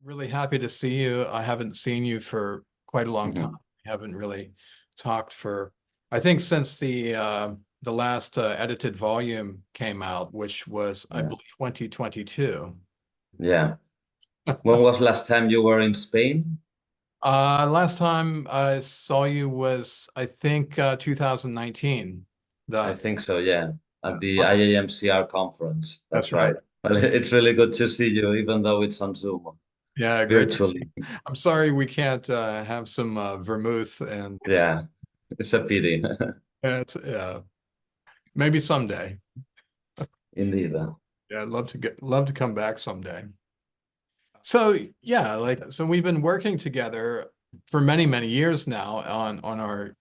Really happy to see you. I haven't seen you for quite a long time. Mhm. We haven't really talked for, I think since the last edited volume came out, which was, I Yeah. believe, 2022. Yeah. When was last time you were in Spain? Last time I saw you was, I think, 2019. I The think so, yeah. At the oh, IAMCR conference. that's That's right. right. Well, it's really good to see you, even though it's on Zoom, Yeah, great. virtually. I'm sorry we can't have some vermouth and Yeah, it's a pity. it's maybe someday. Indeed. Yeah, I'd love to come back someday. So yeah, so we've been working together for many, many years now on our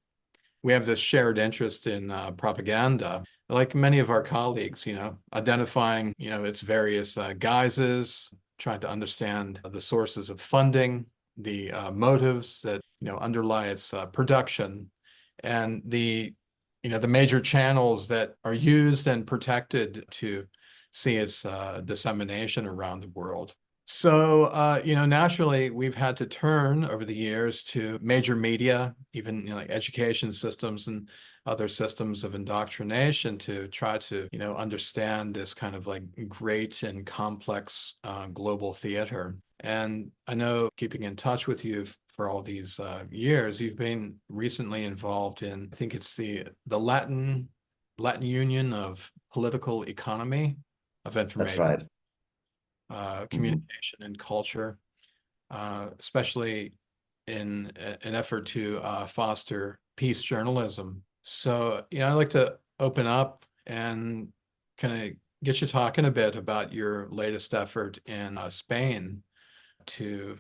we have this shared interest in propaganda, like many of our colleagues, identifying, its various guises, trying to understand the sources of funding, the motives that, underlie its production, and the major channels that are used and protected to see its dissemination around the world. So, naturally, we've had to turn over the years to major media, even like education systems and other systems of indoctrination to try to, understand this kind of like great and complex global theater. And I know keeping in touch with you for all these years, you've been recently involved in, I think it's the Latin Union of Political Economy of That's Information right. Mhm. communication and culture, especially in an effort to foster peace journalism. So, I'd like to open up and kind of get you talking a bit about your latest effort in Spain to,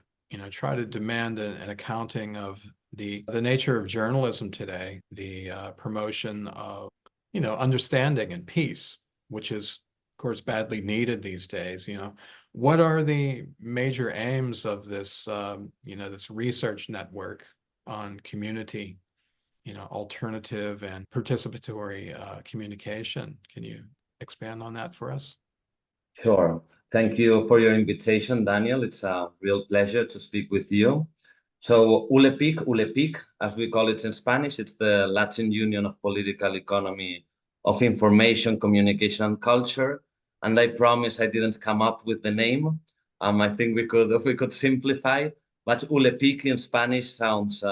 try to demand an accounting of the nature of journalism today, the promotion of, understanding and peace, which is, of course, badly needed these days. What are the major aims of this, this research network on community, alternative and participatory communication? Can you expand on that for us? Sure. Thank you for your invitation, Daniel. It's a real pleasure to speak with you. So, ULEPIC, as we call it in Spanish, it's the Latin Union of Political Economy of Information, Communication, and Culture. And I promise I didn't come up with the name. I think we could simplify, but ULEPIC in Spanish sounds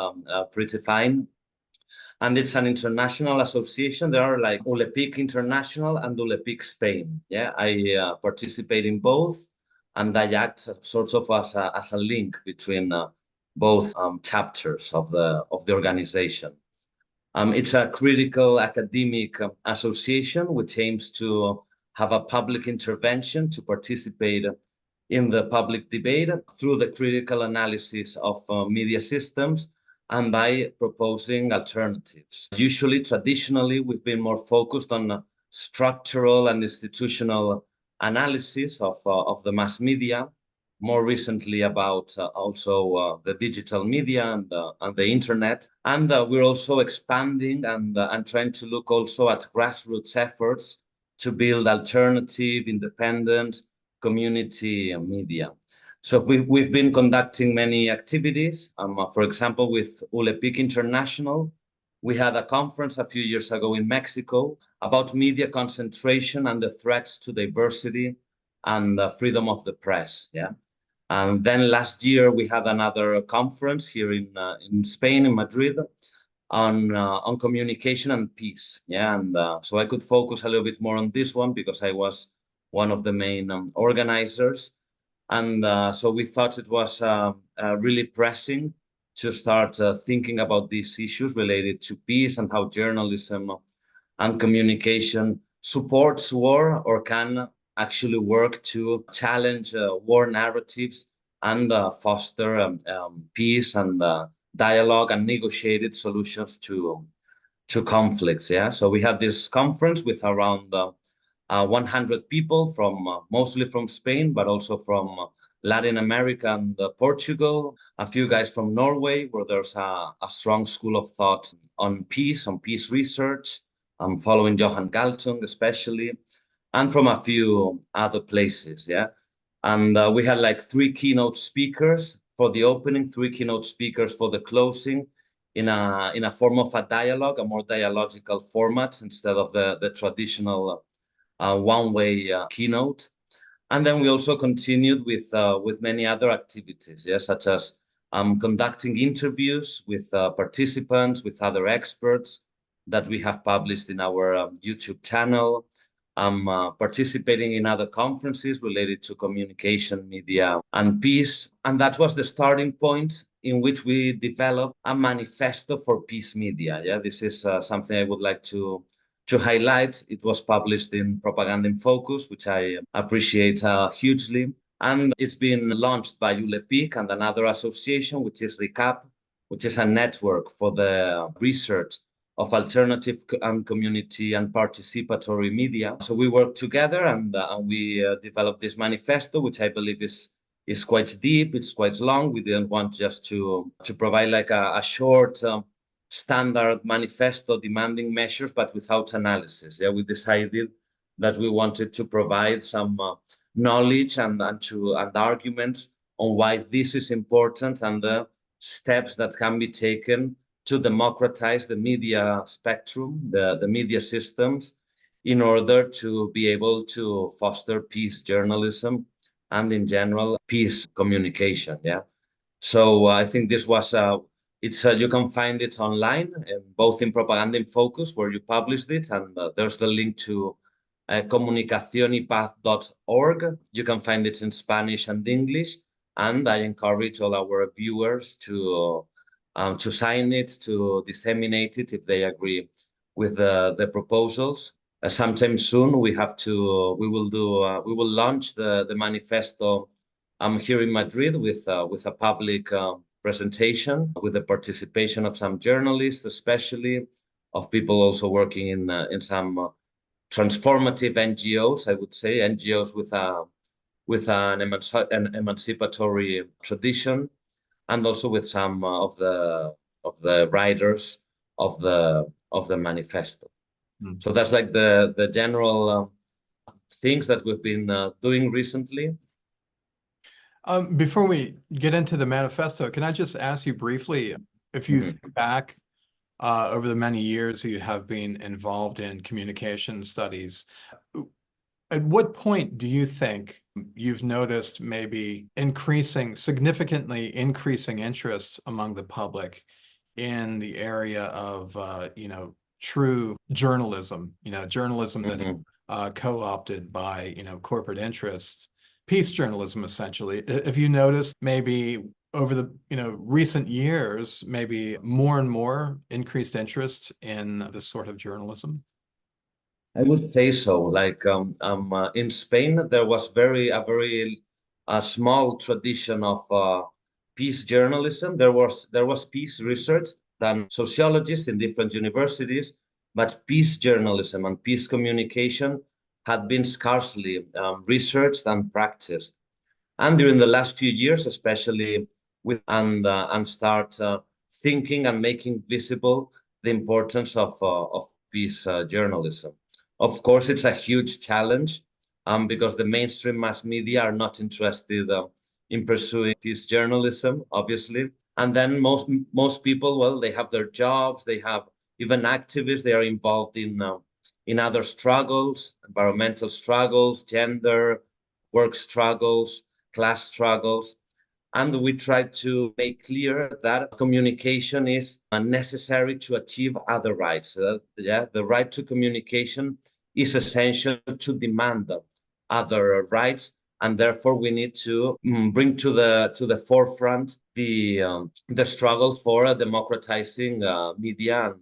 pretty fine. And it's an international association. There are like ULEPIC International and ULEPIC Spain. Yeah, I participate in both, and I act sort of as a link between both chapters of the organization. It's a critical academic association which aims to have a public intervention to participate in the public debate through the critical analysis of media systems and by proposing alternatives. Usually, traditionally, we've been more focused on structural and institutional analysis of the mass media, more recently about also the digital media and the internet. And we're also expanding and trying to look also at grassroots efforts to build alternative, independent community media. So we've been conducting many activities. For example, with ULEPIC International, we had a conference a few years ago in Mexico about media concentration and the threats to diversity and freedom of the press. Yeah. And then last year we had another conference here in Spain, in Madrid, on communication and peace. Yeah, and so I could focus a little bit more on this one because I was one of the main organizers, and so we thought it was really pressing to start thinking about these issues related to peace and how journalism and communication supports war or can actually work to challenge war narratives and foster peace and dialogue and negotiated solutions to conflicts. Yeah, so we had this conference with around 100 people from mostly from Spain, but also from Latin America and Portugal. A few guys from Norway, where there's a strong school of thought on peace research. I'm following Johan Galtung especially, and from a few other places. Yeah. And we had like 3 keynote speakers for the opening, 3 keynote speakers for the closing, in a form of a dialogue, a more dialogical format instead of the traditional one-way keynote. And then we also continued with many other activities, yes, such as conducting interviews with participants, with other experts that we have published in our YouTube channel. Participating in other conferences related to communication, media, and peace. And that was the starting point in which we developed a manifesto for peace media. Yeah, this is something I would like to highlight. It was published in Propaganda in Focus, which I appreciate hugely. And it's been launched by ULEPIC and another association, which is RICAP, which is a network for the research of alternative and community and participatory media. So we worked together and we developed this manifesto, which I believe is quite deep, it's quite long. We didn't want just to provide like a short standard manifesto demanding measures, but without analysis. Yeah, we decided that we wanted to provide some knowledge and arguments on why this is important and the steps that can be taken to democratize the media spectrum, the media systems, in order to be able to foster peace journalism and in general peace communication. Yeah. So I think this was you can find it online, both in Propaganda in Focus, where you published it, and there's the link to comunicacionypaz.org. You can find it in Spanish and English, and I encourage all our viewers to sign it, to disseminate it if they agree with the proposals. Sometime soon we will launch the manifesto here in Madrid with a public presentation, with the participation of some journalists, especially of people also working in some transformative NGOs. I would say NGOs with an emancipatory tradition, and also with some of the writers of the manifesto. Mm. So that's like the general things that we've been doing recently. Before we get into the manifesto, can I just ask you briefly, if you think back over the many years you have been involved in communication studies, at what point do you think you've noticed maybe significantly increasing interest among the public in the area of, true journalism, journalism that co-opted by, corporate interests, peace journalism, essentially? If you noticed maybe over the, recent years, maybe more and more increased interest in this sort of journalism? I would say so. Like in Spain, there was a very small tradition of peace journalism. There was peace research done sociologists in different universities, but peace journalism and peace communication had been scarcely researched and practiced. And during the last few years, especially and start thinking and making visible the importance of peace journalism. Of course, it's a huge challenge because the mainstream mass media are not interested in pursuing peace journalism, obviously. And then most people, well, they have their jobs, they have even activists, they are involved in other struggles, environmental struggles, gender, work struggles, class struggles. And we try to make clear that communication is necessary to achieve other rights. The right to communication is essential to demand other rights, and therefore we need to bring to the forefront the struggle for democratizing media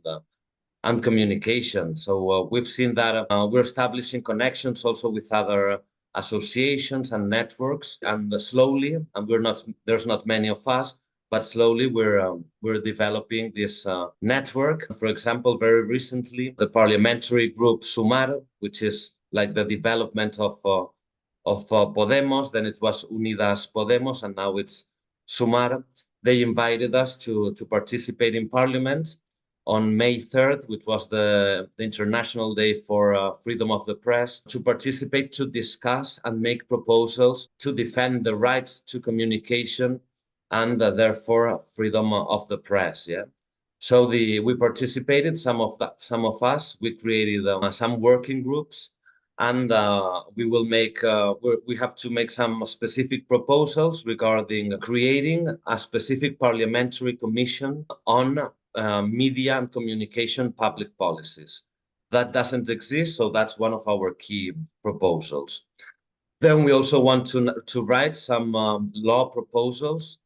and communication. So we've seen that we're establishing connections also with other associations and networks, and slowly, and there's not many of us, but slowly we're developing this network. For example, very recently, the parliamentary group Sumar, which is like the development of Podemos, then it was Unidas Podemos, and now it's Sumar. They invited us to participate in parliament, on May 3rd, which was the International Day for Freedom of the Press, to participate, to discuss and make proposals to defend the right to communication and therefore freedom of the press. Yeah. So we participated, some of us, we created some working groups, and we have to make some specific proposals regarding creating a specific parliamentary commission on media and communication public policies. That doesn't exist, so that's one of our key proposals. Then we also want to write some law proposals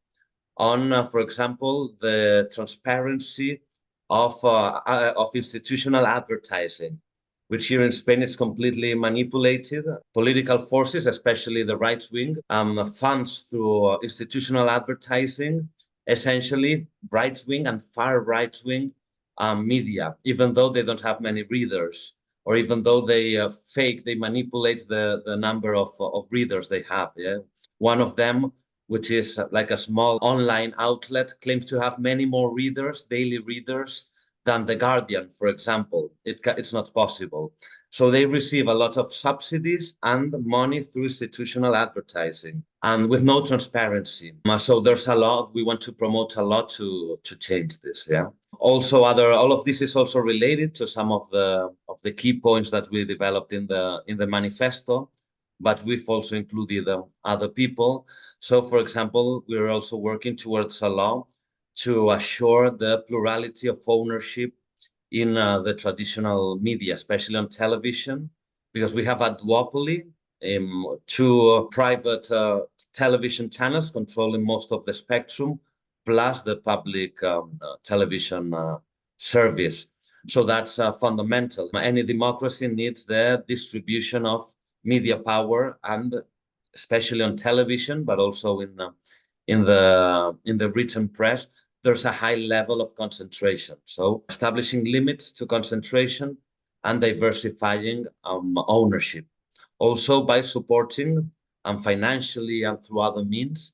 on, for example, the transparency of institutional advertising, which here in Spain is completely manipulated. Political forces, especially the right wing, funds through institutional advertising, essentially right wing and far right wing media, even though they don't have many readers, or even though they manipulate the number of readers they have. Yeah, one of them, which is like a small online outlet, claims to have many more readers, daily readers, than The Guardian, for example. It's not possible. So they receive a lot of subsidies and money through institutional advertising and with no transparency. So there's a lot, we want to promote a lot to change this, yeah. Also all of this is also related to some of the key points that we developed in the manifesto, but we've also included other people. So, for example, we're also working towards a law to assure the plurality of ownership in the traditional media, especially on television, because we have a duopoly, two private television channels controlling most of the spectrum, plus the public television service. So that's fundamental. Any democracy needs the distribution of media power, and especially on television, but also in the written press, there's a high level of concentration. So establishing limits to concentration and diversifying ownership. Also by supporting financially and through other means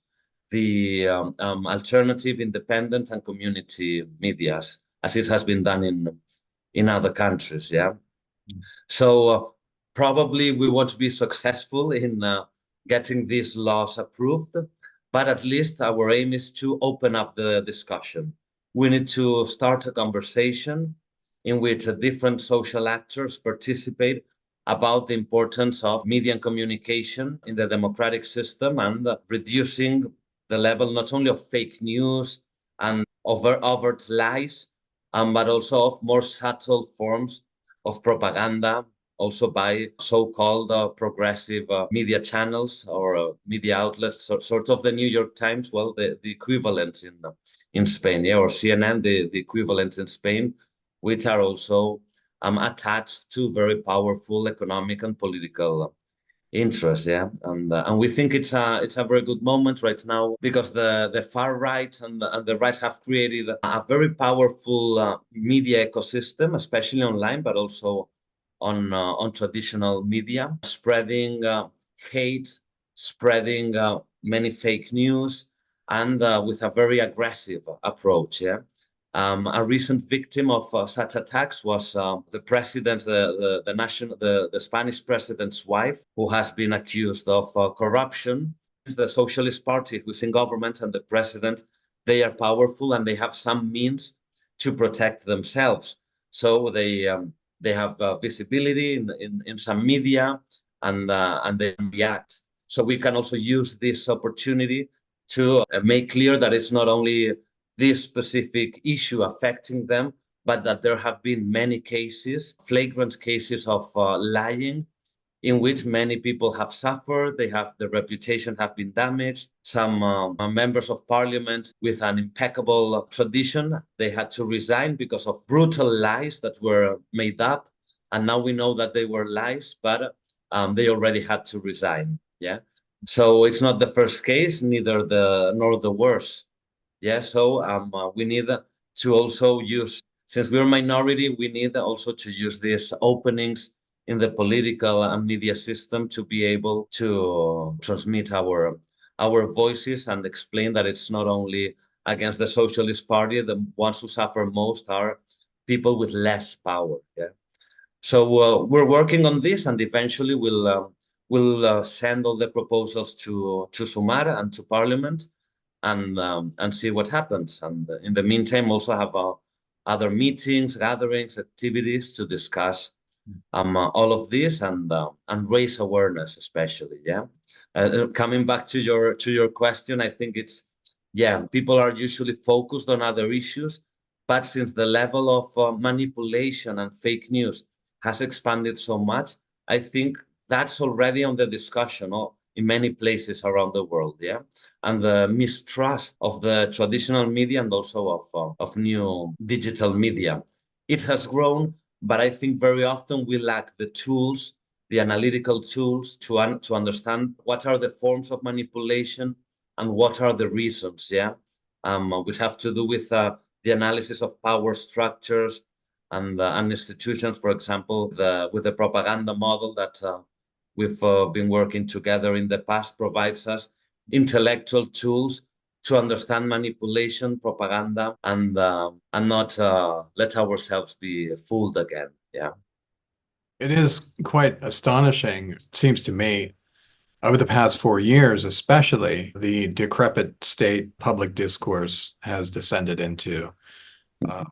the alternative, independent and community medias, as it has been done in other countries. Yeah. So probably we won't be successful in getting these laws approved, but at least our aim is to open up the discussion. We need to start a conversation in which different social actors participate about the importance of media and communication in the democratic system, and reducing the level not only of fake news and overt lies, but also of more subtle forms of propaganda, also by so-called progressive media channels or media outlets, sort of the New York Times, well, the equivalent in Spain, yeah, or CNN, the equivalent in Spain, which are also attached to very powerful economic and political interests. Yeah, and we think it's a very good moment right now, because the far right and the right have created a very powerful media ecosystem, especially online, but also on traditional media, spreading hate, spreading many fake news, and with a very aggressive approach. Yeah. A recent victim of such attacks was the president, the Spanish president's wife, who has been accused of corruption. The Socialist Party, who's in government, and the president, they are powerful and they have some means to protect themselves. So they have visibility in some media, and they react. So we can also use this opportunity to make clear that it's not only this specific issue affecting them, but that there have been many cases, flagrant cases of lying, in which many people have suffered. Their reputation have been damaged. Some members of parliament with an impeccable tradition, they had to resign because of brutal lies that were made up. And now we know that they were lies, but they already had to resign. Yeah. So it's not the first case, nor the worst. Yeah. So we need to also use, since we're a minority, we need also to use these openings in the political and media system to be able to transmit our voices and explain that it's not only against the Socialist Party. The ones who suffer most are people with less power. Yeah. So we're working on this, and eventually we'll send all the proposals to Sumar and to Parliament, and see what happens. And in the meantime, also have other meetings, gatherings, activities to discuss all of this, and raise awareness, especially. Yeah. Coming back to your question, I think it's, yeah, people are usually focused on other issues, but since the level of manipulation and fake news has expanded so much, I think that's already on the discussion in many places around the world. Yeah. And the mistrust of the traditional media, and also of new digital media, it has grown, but I think very often we lack the tools, the analytical tools to understand what are the forms of manipulation and what are the reasons. Yeah. Which have to do with the analysis of power structures and institutions. For example, with the propaganda model that we've been working together in the past, provides us intellectual tools to understand manipulation, propaganda, and not let ourselves be fooled again. Yeah. It is quite astonishing, it seems to me, over the past 4 years, especially, the decrepit state public discourse has descended into. Uh,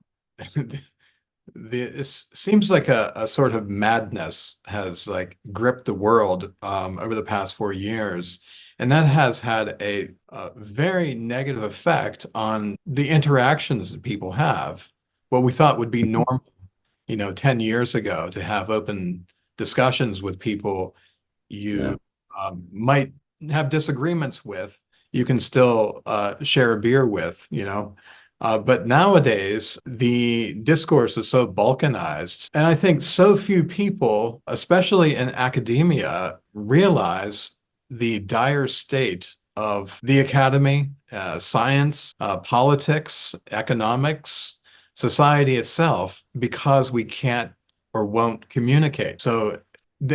it seems like a sort of madness has like gripped the world over the past 4 years. And that has had a very negative effect on the interactions that people have. What we thought would be normal, 10 years ago, to have open discussions with people Yeah. you might have disagreements with, you can still share a beer with. But nowadays, the discourse is so balkanized. And I think so few people, especially in academia, realize the dire state of the academy, science, politics, economics, society itself, because we can't or won't communicate. So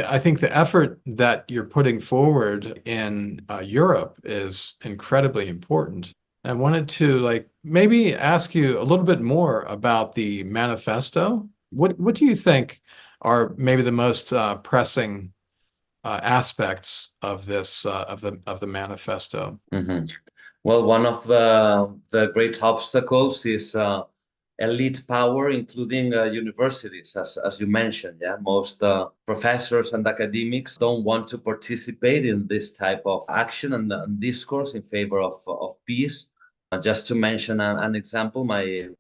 I think the effort that you're putting forward in Europe is incredibly important. I wanted to maybe ask you a little bit more about the manifesto. What do you think are maybe the most pressing aspects of this of the manifesto? Mm-hmm. Well, one of the great obstacles is elite power, including universities, as you mentioned. Yeah, most professors and academics don't want to participate in this type of action and discourse in favor of peace. Just to mention an example, my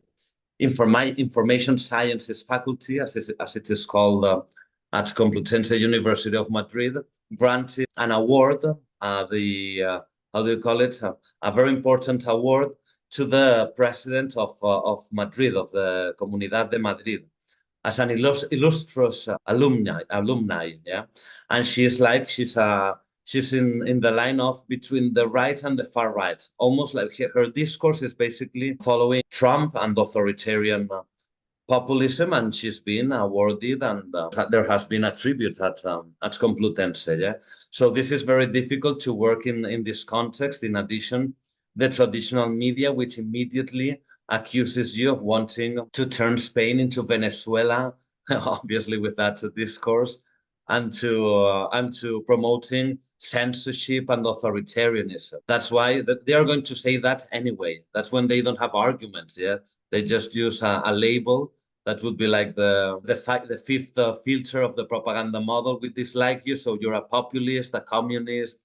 information sciences faculty, as it is called at Complutense University of Madrid, granted an award, the how do you call it? A very important award to the president of Madrid, of the Comunidad de Madrid, as an illustrious alumni, yeah. And she's in the line of between the right and the far right, almost like her discourse is basically following Trump and authoritarian populism, and she's been awarded, and there has been a tribute at Complutense. Yeah, so this is very difficult to work in this context. In addition, the traditional media, which immediately accuses you of wanting to turn Spain into Venezuela, obviously with that discourse, and to promoting censorship and authoritarianism. That's why they are going to say that anyway. That's when they don't have arguments. Yeah, they just use a label that would be like the fifth filter of the propaganda model. We dislike you, so you're a populist, a communist,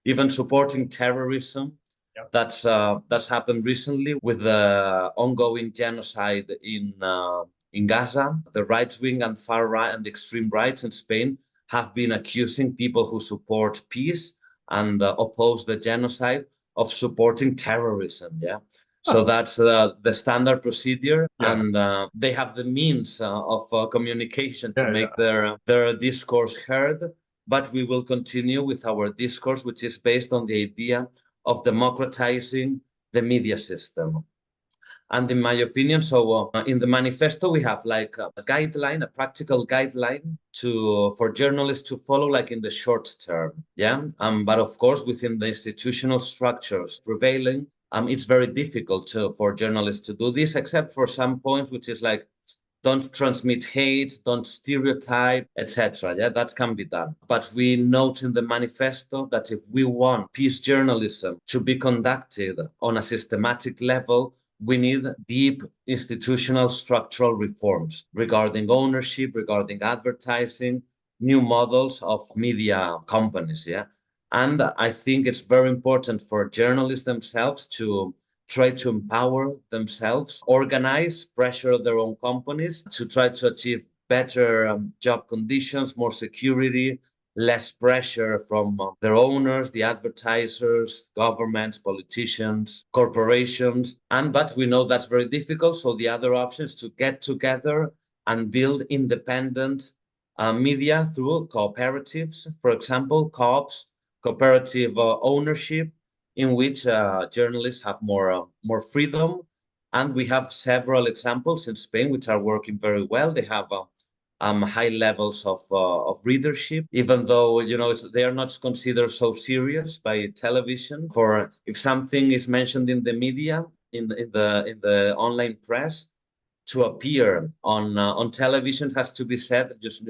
even supporting terrorism. Yep. That's happened recently with the ongoing genocide in Gaza. The right wing and far right and extreme right in Spain have been accusing people who support peace and oppose the genocide of supporting terrorism. Yeah. So that's the standard procedure, Yeah. and they have the means of communication to Yeah, make their discourse heard. But we will continue with our discourse, which is based on the idea of democratizing the media system. And in my opinion, so in the manifesto, we have like a guideline, a practical guideline for journalists to follow, like in the short term. Yeah. But of course, within the institutional structures prevailing, it's very difficult for journalists to do this, except for some points, which is like, don't transmit hate, don't stereotype, etc. Yeah, that can be done. But we note in the manifesto that if we want peace journalism to be conducted on a systematic level, we need deep institutional structural reforms regarding ownership, regarding advertising, new models of media companies. Yeah. And I think it's very important for journalists themselves to try to empower themselves, organize, pressure their own companies to try to achieve better job conditions, more security, less pressure from their owners, the advertisers, governments, politicians, corporations. But we know that's very difficult. So the other option is to get together and build independent media through cooperatives, for example, co-ops, cooperative ownership, in which journalists have more freedom. And we have several examples in Spain which are working very well. They have high levels of readership, even though they are not considered so serious by television. For if something is mentioned in the media, in the online press, to appear on television has to be said just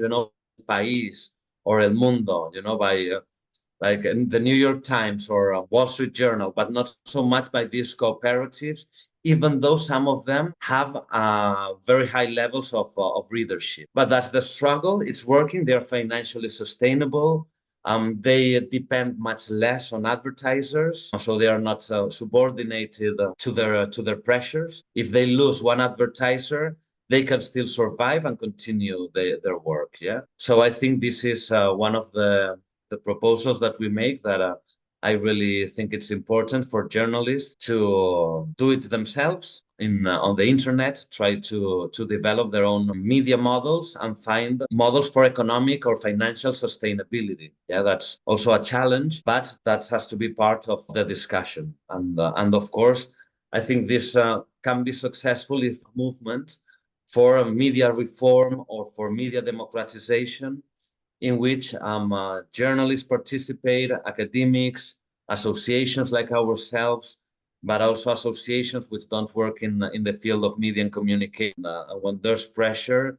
País or El Mundo, by like in the New York Times or Wall Street Journal, but not so much by these cooperatives, even though some of them have very high levels of readership. But that's the struggle. It's working. They're financially sustainable. They depend much less on advertisers, so they are not subordinated to their pressures. If they lose one advertiser, they can still survive and continue their work. Yeah. So I think this is one of the proposals that we make that I really think it's important for journalists to do it themselves on the internet, try to develop their own media models and find models for economic or financial sustainability. Yeah, that's also a challenge, but that has to be part of the discussion. And of course, I think this can be successful if movement for media reform or for media democratization, in which journalists participate, academics, associations like ourselves, but also associations which don't work in the field of media and communication. When there's pressure,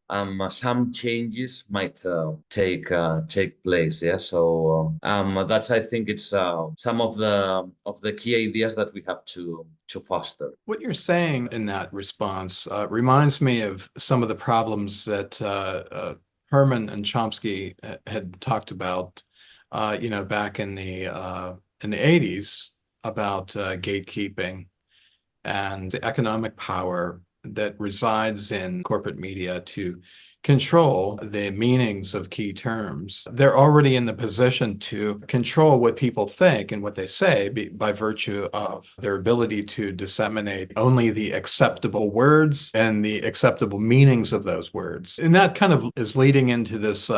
some changes might take place. Yeah, so that's, I think it's some of the key ideas that we have to foster. What you're saying in that response reminds me of some of the problems that Herman and Chomsky had talked about, back in the 80s about gatekeeping and the economic power that resides in corporate media to control the meanings of key terms. They're already in the position to control what people think and what they say by virtue of their ability to disseminate only the acceptable words and the acceptable meanings of those words. And that kind of is leading into this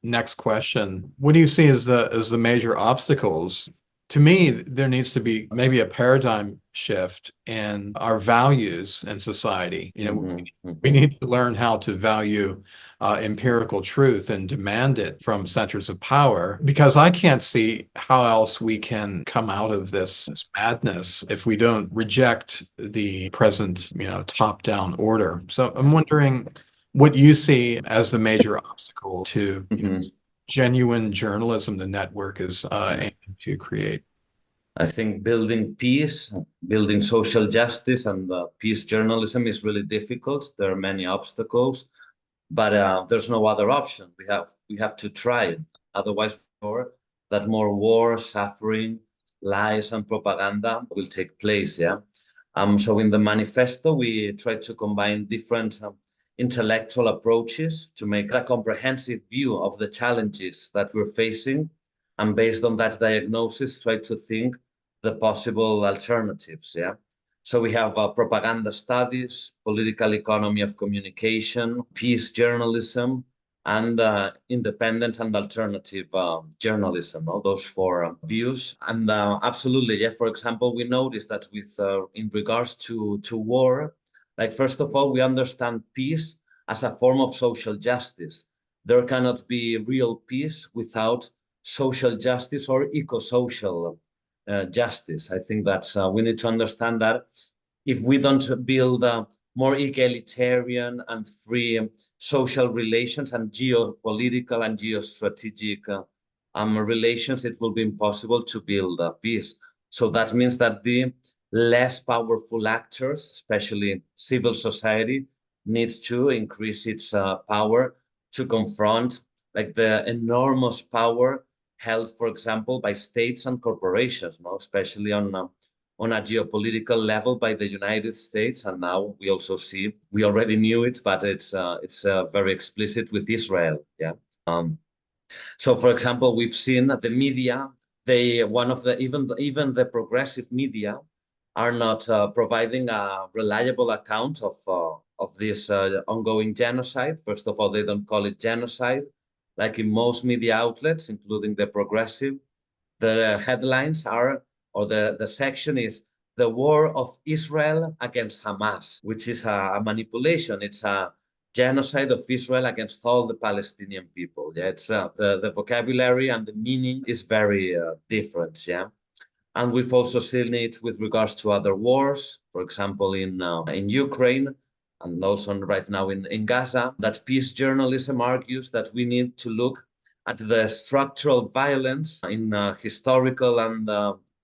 next question. What do you see as the major obstacles? To me, there needs to be maybe a paradigm shift in our values in society. We need to learn how to value empirical truth and demand it from centers of power, because I can't see how else we can come out of this madness if we don't reject the present, top-down order. So I'm wondering what you see as the major obstacle to genuine journalism the network is aiming to create. I think building peace, building social justice, and peace journalism is really difficult. There are many obstacles, but there's no other option. We have to try it. Otherwise, that more war, suffering, lies, and propaganda will take place. Yeah. So in the manifesto, we try to combine different intellectual approaches to make a comprehensive view of the challenges that we're facing, and based on that diagnosis, try to think the possible alternatives. Yeah. So we have propaganda studies, political economy of communication, peace journalism, and independent and alternative journalism. Those four views. And absolutely, yeah. For example, we noticed that in regards to war, like first of all, we understand peace as a form of social justice. There cannot be real peace without social justice or eco-social justice. I think that's we need to understand that if we don't build more egalitarian and free social relations and geopolitical and geostrategic relations, it will be impossible to build peace. So that means that the less powerful actors, especially civil society, needs to increase its power to confront like the enormous power held, for example, by states and corporations, no? Especially on a geopolitical level by the United States, and now we also see, we already knew it, but it's very explicit with Israel. Yeah. So, for example, we've seen the media. One of the even the progressive media are not providing a reliable account of this ongoing genocide. First of all, they don't call it genocide, like in most media outlets, including the progressive. The headlines are, or the section is, the war of Israel against Hamas, which is a manipulation. It's a genocide of Israel against all the Palestinian people. Yeah, it's the vocabulary and the meaning is very different. Yeah. And we've also seen it with regards to other wars, for example, in Ukraine, and also right now in Gaza, that peace journalism argues that we need to look at the structural violence in historical and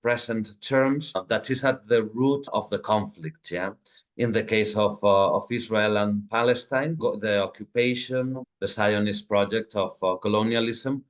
present terms that is at the root of the conflict. Yeah. In the case of Israel and Palestine, the occupation, the Zionist project of colonialism,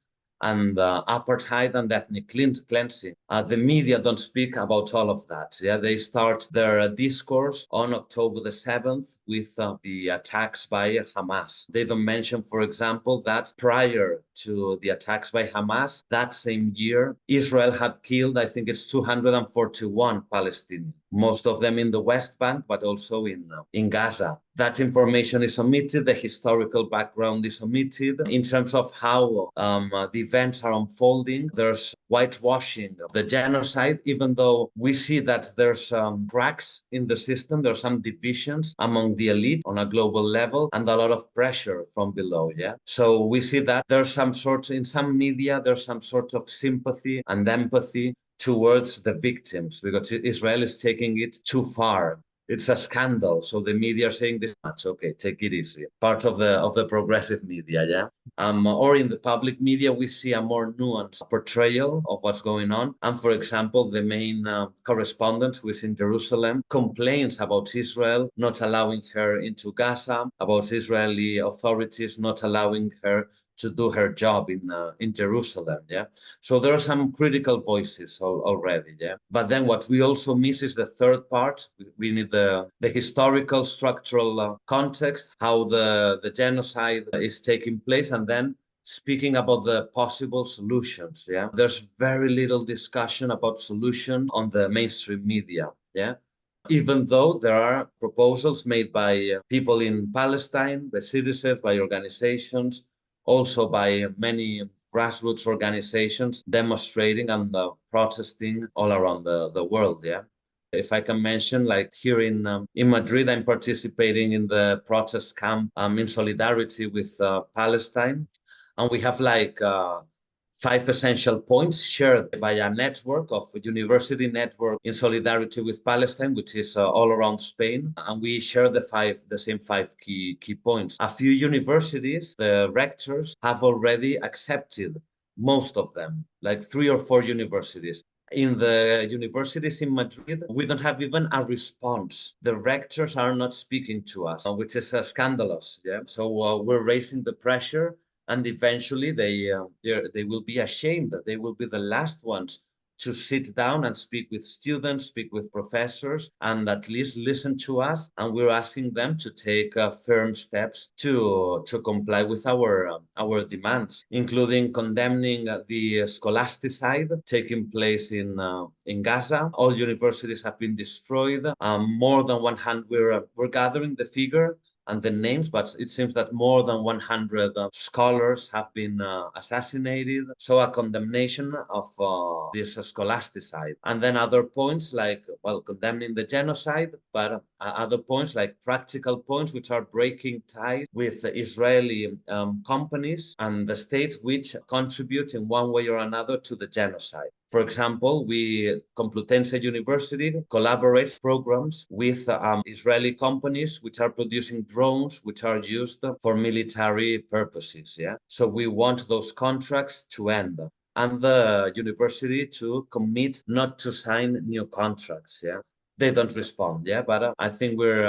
and apartheid and ethnic cleansing. The media don't speak about all of that. Yeah, they start their discourse on October the 7th with the attacks by Hamas. They don't mention, for example, that prior to the attacks by Hamas, that same year, Israel had killed, I think it's 241 Palestinians, most of them in the West Bank, but also in Gaza. That information is omitted. The historical background is omitted. In terms of how the events are unfolding, there's whitewashing of the genocide, even though we see that there's cracks in the system. There's some divisions among the elite on a global level and a lot of pressure from below. Yeah. So we see that there's some sort, in some media, there's some sort of sympathy and empathy towards the victims because Israel is taking it too far. It's a scandal. So the media are saying this much. Okay, take it easy. Part of the progressive media, yeah. Or in the public media, we see a more nuanced portrayal of what's going on. And for example, the main correspondent who is in Jerusalem complains about Israel not allowing her into Gaza, about Israeli authorities not allowing her to do her job in Jerusalem. Yeah. So there are some critical voices already. Yeah. But then what we also miss is the third part. We need the historical structural context, how the genocide is taking place, and then speaking about the possible solutions. Yeah. There's very little discussion about solutions on the mainstream media. Yeah. Even though there are proposals made by people in Palestine, by citizens, by organizations, also by many grassroots organizations demonstrating and protesting all around the world. Yeah. If I can mention, like here in Madrid, I'm participating in the protest camp in solidarity with Palestine. And we have like 5 essential points shared by a network of a university network in solidarity with Palestine, which is all around Spain. And we share the same five key points. A few universities, the rectors have already accepted most of them, like 3 or 4 universities. In the universities in Madrid, we don't have even a response. The rectors are not speaking to us, which is scandalous. Yeah. So we're raising the pressure, and eventually they will be ashamed. They will be the last ones to sit down and speak with students, speak with professors, and at least listen to us. And we're asking them to take firm steps to comply with our demands, including condemning the scholasticide taking place in Gaza. All universities have been destroyed. More than 100. We're gathering the figure and the names, but it seems that more than 100 scholars have been assassinated. So a condemnation of this scholasticide. And then other points like, well, condemning the genocide, but other points, like practical points, which are breaking ties with Israeli companies and the state which contribute in one way or another to the genocide. For example, Complutense University collaborates programs with Israeli companies which are producing drones which are used for military purposes. Yeah, so we want those contracts to end and the university to commit not to sign new contracts. Yeah, they don't respond. Yeah, but I think we're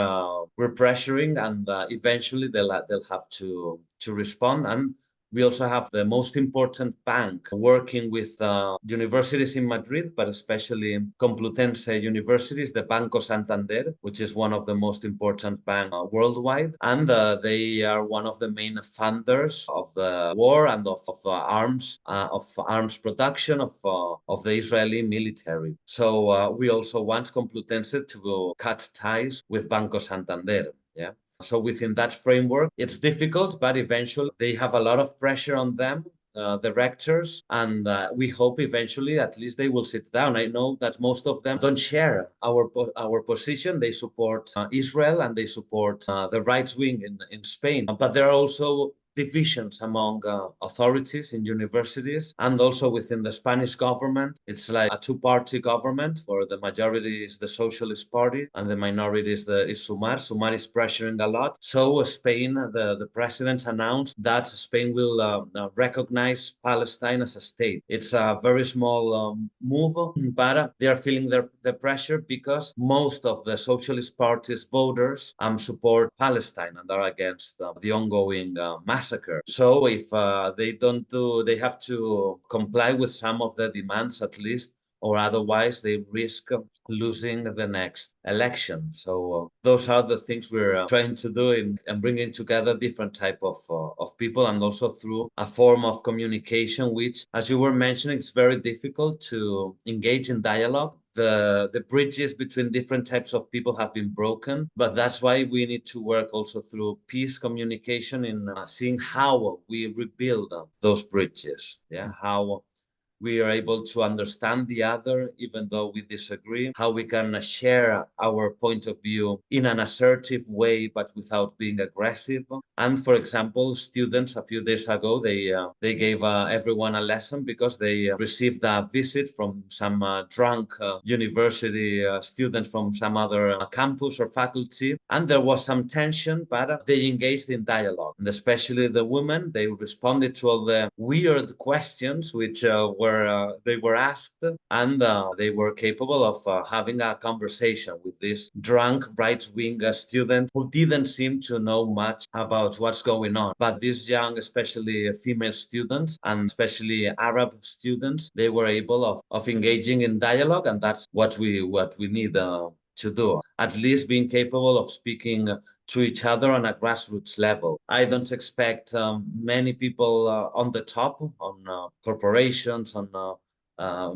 pressuring, and eventually they'll have to respond. And we also have the most important bank working with universities in Madrid, but especially Complutense University, is the Banco Santander, which is one of the most important banks worldwide. And they are one of the main funders of the war and of arms production of the Israeli military. So we also want Complutense to cut ties with Banco Santander. Yeah. So within that framework, it's difficult, but eventually they have a lot of pressure on them, the rectors, and we hope eventually at least they will sit down. I know that most of them don't share our position. They support Israel and they support the right wing in Spain, but there are also divisions among authorities in universities and also within the Spanish government. It's like a two-party government where the majority is the Socialist Party and the minority is Sumar. Sumar is pressuring a lot. So Spain, the president announced that Spain will recognize Palestine as a state. It's a very small move, but they are feeling the pressure because most of the Socialist Party's voters support Palestine and are against the ongoing massacre. So if they don't do, they have to comply with some of the demands at least, or otherwise they risk losing the next election. So those are the things we're trying to do and bringing together different type of people, and also through a form of communication, which, as you were mentioning, is very difficult to engage in dialogue. The bridges between different types of people have been broken, but that's why we need to work also through peace communication in seeing how we rebuild those bridges. Yeah, how we are able to understand the other even though we disagree, how we can share our point of view in an assertive way but without being aggressive. And for example, students a few days ago, they gave everyone a lesson because they received a visit from some drunk university student from some other campus or faculty, and there was some tension, but they engaged in dialogue, and especially the women, they responded to all the weird questions which they were asked, and they were capable of having a conversation with this drunk right-wing student who didn't seem to know much about what's going on. But these young, especially female students and especially Arab students, they were able of engaging in dialogue, and that's what we need to do. At least being capable of speaking to each other on a grassroots level. I don't expect many people on the top, on corporations, on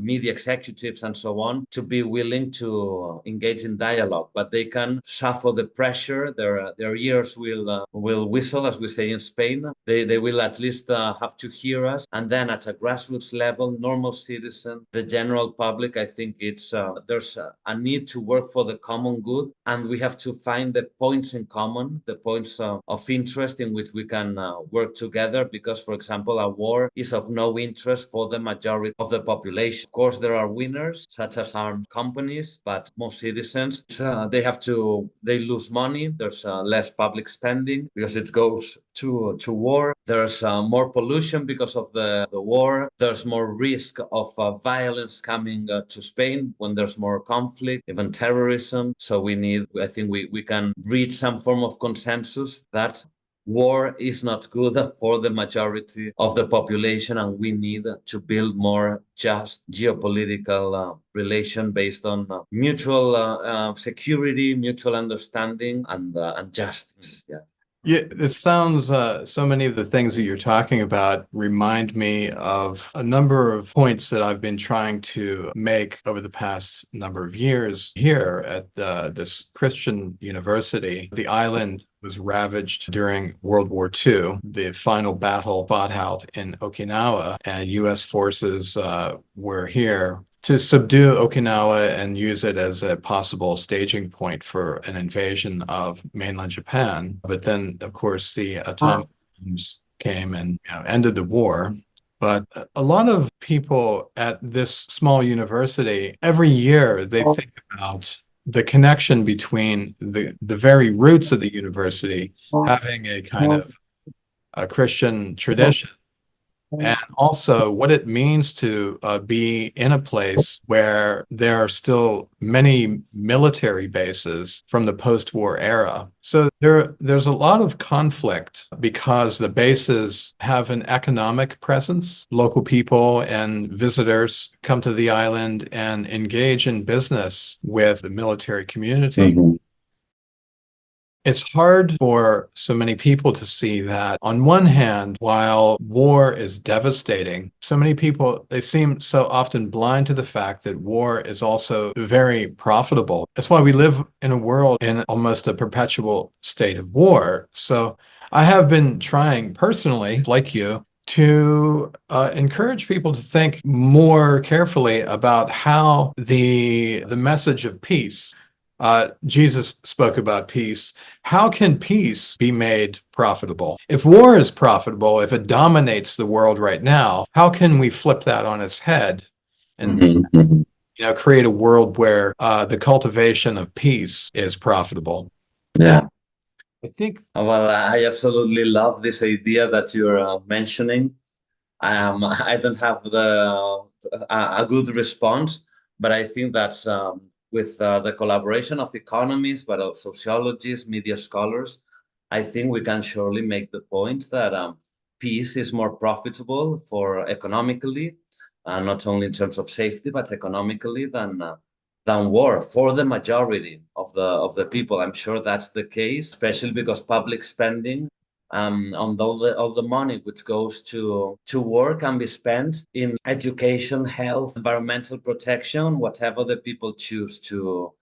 media executives and so on, to be willing to engage in dialogue, but they can suffer the pressure. Their ears will whistle, as we say in Spain. They will at least have to hear us, and then at a grassroots level, normal citizen, the general public, I think there's a need to work for the common good, and we have to find the points in common, the points of interest in which we can work together, because, for example, a war is of no interest for the majority of the population. Of course, there are winners, such as armed companies, but most citizens, they lose money. There's less public spending because it goes to war. There's more pollution because of the war. There's more risk of violence coming to Spain when there's more conflict, even terrorism. So I think we can reach some form of consensus that war is not good for the majority of the population, and we need to build more just geopolitical relation based on mutual security, mutual understanding, and justice. Yeah. Yeah, it sounds, so many of the things that you're talking about remind me of a number of points that I've been trying to make over the past number of years here at this Christian university. The island was ravaged during World War II. The final battle fought out in Okinawa, and U.S. forces were here to subdue Okinawa and use it as a possible staging point for an invasion of mainland Japan. But then, of course, the atomic bombs came and ended the war. But a lot of people at this small university, every year they think about the connection between the very roots of the university having a kind of a Christian tradition, and also what it means to be in a place where there are still many military bases from the post-war era. So there's a lot of conflict because the bases have an economic presence. Local people and visitors come to the island and engage in business with the military community. Mhm. It's hard for so many people to see that on one hand, while war is devastating, so many people, they seem so often blind to the fact that war is also very profitable. That's why we live in a world in almost a perpetual state of war. So I have been trying personally, like you, to encourage people to think more carefully about how the message of peace. Jesus spoke about peace. How can peace be made profitable? If war is profitable, if it dominates the world right now, how can we flip that on its head and Mhm. Mhm. create a world where the cultivation of peace is profitable? And Yeah. I think Well, I absolutely love this idea that you're mentioning. I don't have a good response, but I think that's with the collaboration of economists, but also sociologists, media scholars, I think we can surely make the point that peace is more profitable for economically, not only in terms of safety, but economically than war for the majority of the people. I'm sure that's the case, especially because public spending on all the money which goes to work can be spent in education, health, environmental protection, whatever the people choose to.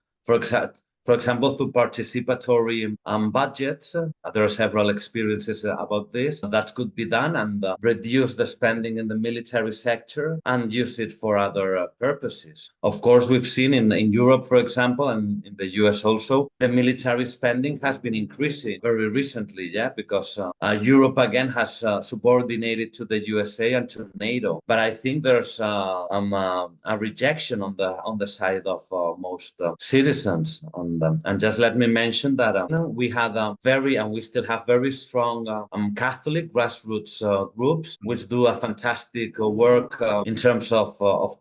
For example, through participatory budgets, there are several experiences about this that could be done and reduce the spending in the military sector and use it for other purposes. Of course, we've seen in Europe, for example, and in the US also, the military spending has been increasing very recently, yeah, because Europe again has subordinated to the USA and to NATO. But I think there's a rejection on the side of most citizens. And just let me mention that we had a very and we still have very strong Catholic grassroots groups which do a fantastic work in terms of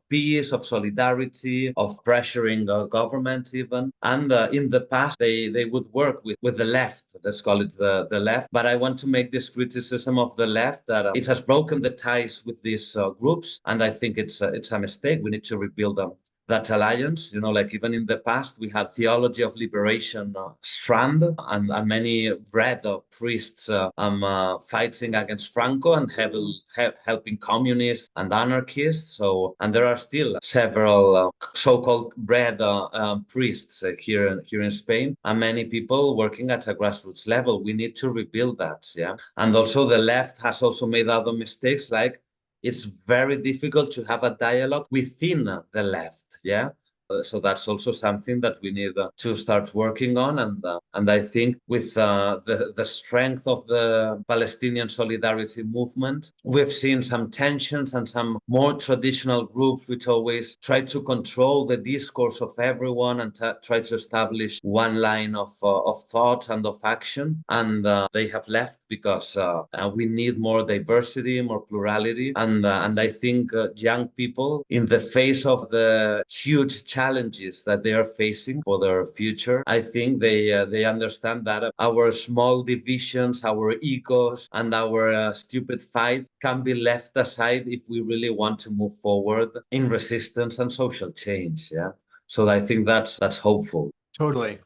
peace, of solidarity, of pressuring government even. And in the past, they would work with the left, let's call it the left. But I want to make this criticism of the left that it has broken the ties with these groups. And I think it's a mistake. We need to rebuild them that alliance. You know, like even in the past, we had theology of liberation strand and many red priests fighting against Franco and helping communists and anarchists. So, and there are still several so-called red priests here in Spain, and many people working at a grassroots level. We need to rebuild that, yeah. And also, the left has also made other mistakes, like it's very difficult to have a dialogue within the left, yeah. So that's also something that we need to start working on, and I think with the strength of the Palestinian solidarity movement, we've seen some tensions and some more traditional groups which always try to control the discourse of everyone and try to establish one line of thought and of action, and they have left because we need more diversity, more plurality, and I think young people, in the face of the huge challenges that they are facing for their future, I think they understand that our small divisions, our egos, and our stupid fights can be left aside if we really want to move forward in resistance and social change. Yeah. So I think that's hopeful. totally.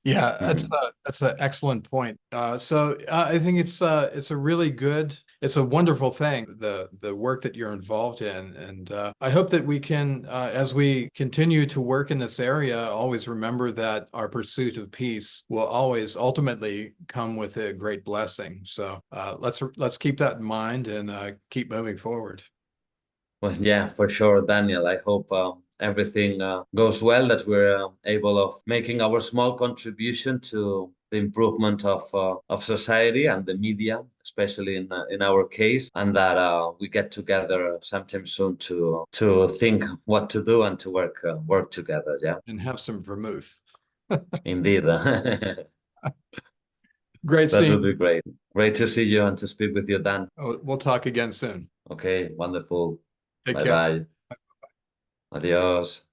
Yeah, Mhm. that's an excellent point. I think it's a really good, it's a wonderful thing, the work that you're involved in, and I hope that we can, as we continue to work in this area, always remember that our pursuit of peace will always ultimately come with a great blessing. So let's keep that in mind and keep moving forward. Well, yeah, for sure, Daniel. I hope everything goes well, that we're able of making our small contribution to the improvement of society and the media, especially in our case, and that we get together sometime soon to think what to do and to work together. Yeah, and have some vermouth. indeed. Great That seeing would be you. great. Great to see you and to speak with you, Dan. Oh, we'll talk again soon. Okay, wonderful. Take Bye care. bye. Adios.